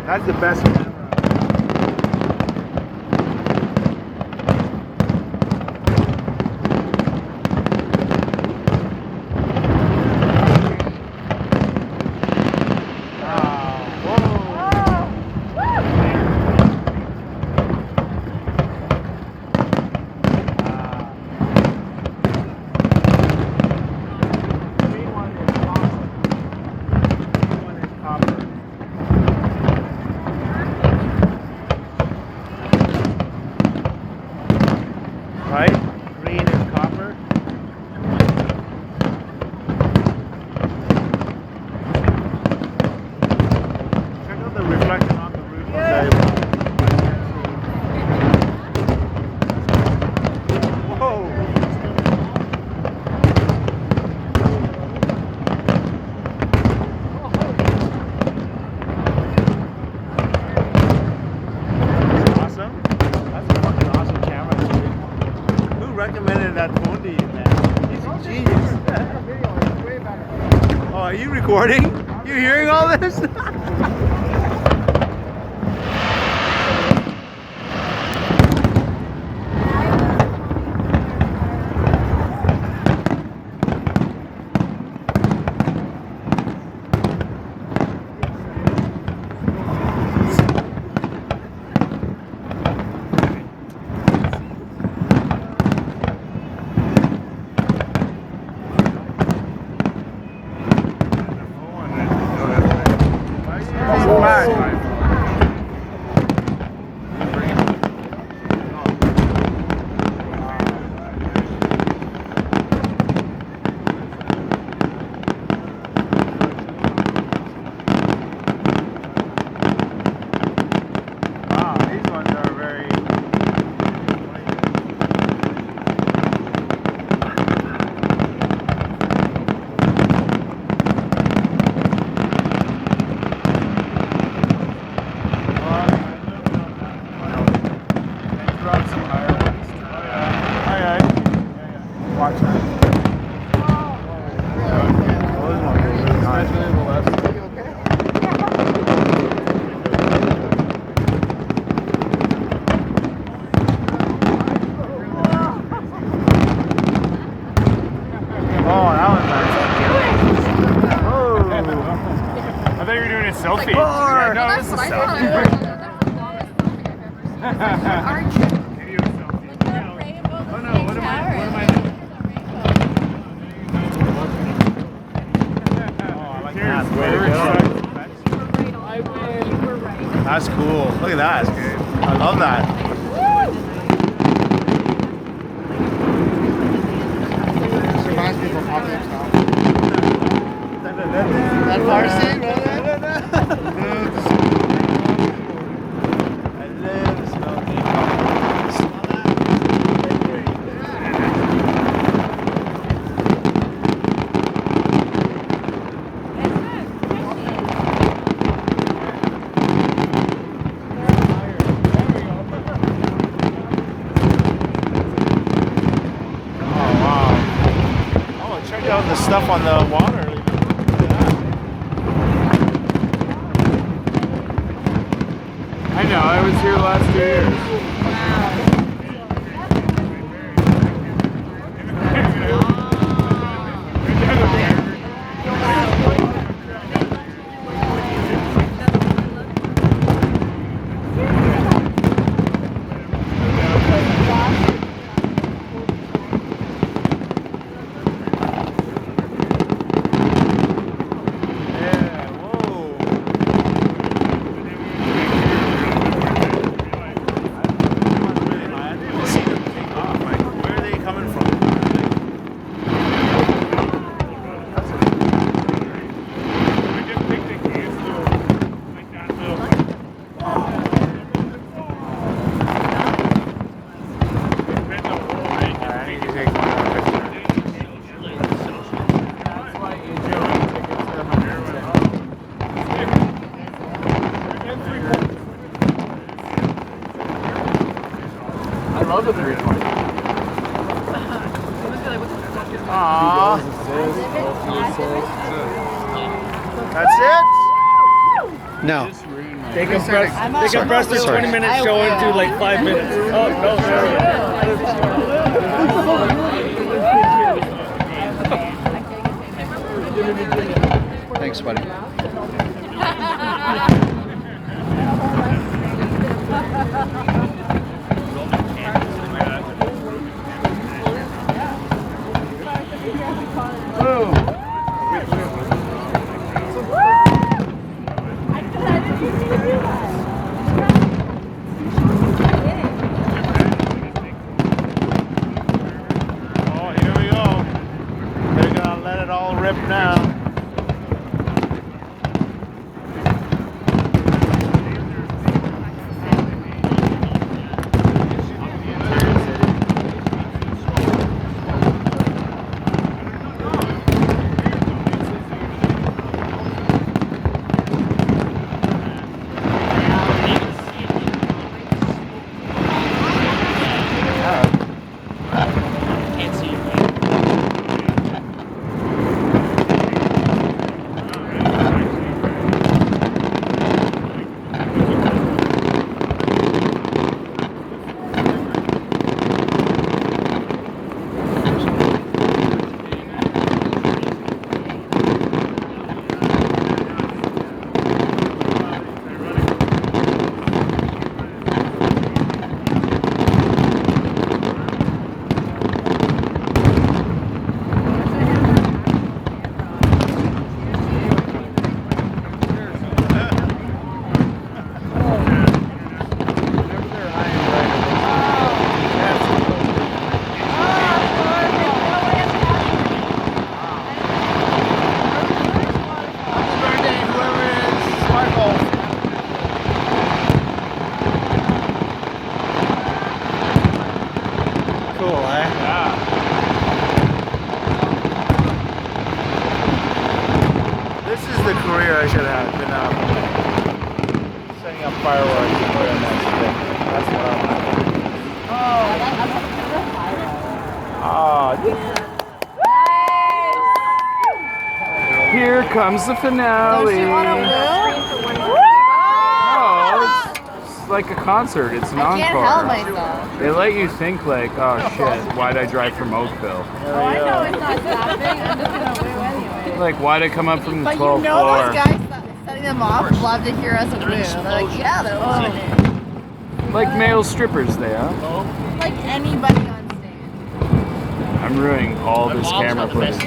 That's the best camera. Right? Green and copper. Check out the reflection on the roof. Yeah. Whoa! That's awesome. That's a fucking awesome camera. Who recommended that phone to you, man? He's a genius. Oh, are you recording? You hearing all this? Selfie. Yeah, no, this is a selfie. Video selfie. Oh no, what am I doing? Oh, I like that. Way to go. That's cool. Look at that. That's good. I love that. This reminds me of Apocalypse Now. That far scene, brother? Check out the stuff on the water. I know, I was here the last 2 years. love the 320. Aww. That's it? No. Just ruined my They compressed their 20-minute show into like 5 minutes. Oh, no, sorry. Thanks, buddy. Rip now. The career I should have been setting up fireworks and doing that shit. That's what I'm Here comes the finale. It's like a concert. It's an encore. I can't help myself. They let you think like, oh shit, why'd I drive from Oakville? Oh, I know it's not stopping. I'm just gonna woo anyway. Like, why'd I come up from the 12th floor? But you know those guys setting them off love to hear us woo. They're like, yeah, they're loving it. Like male strippers, they are. Like anybody on stage. I'm ruining all this camera footage.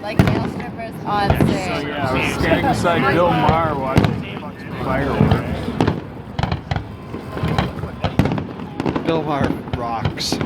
Like male strippers on stage. Yeah, I was standing beside Bill Maher watching fireworks. Bill Maher rocks.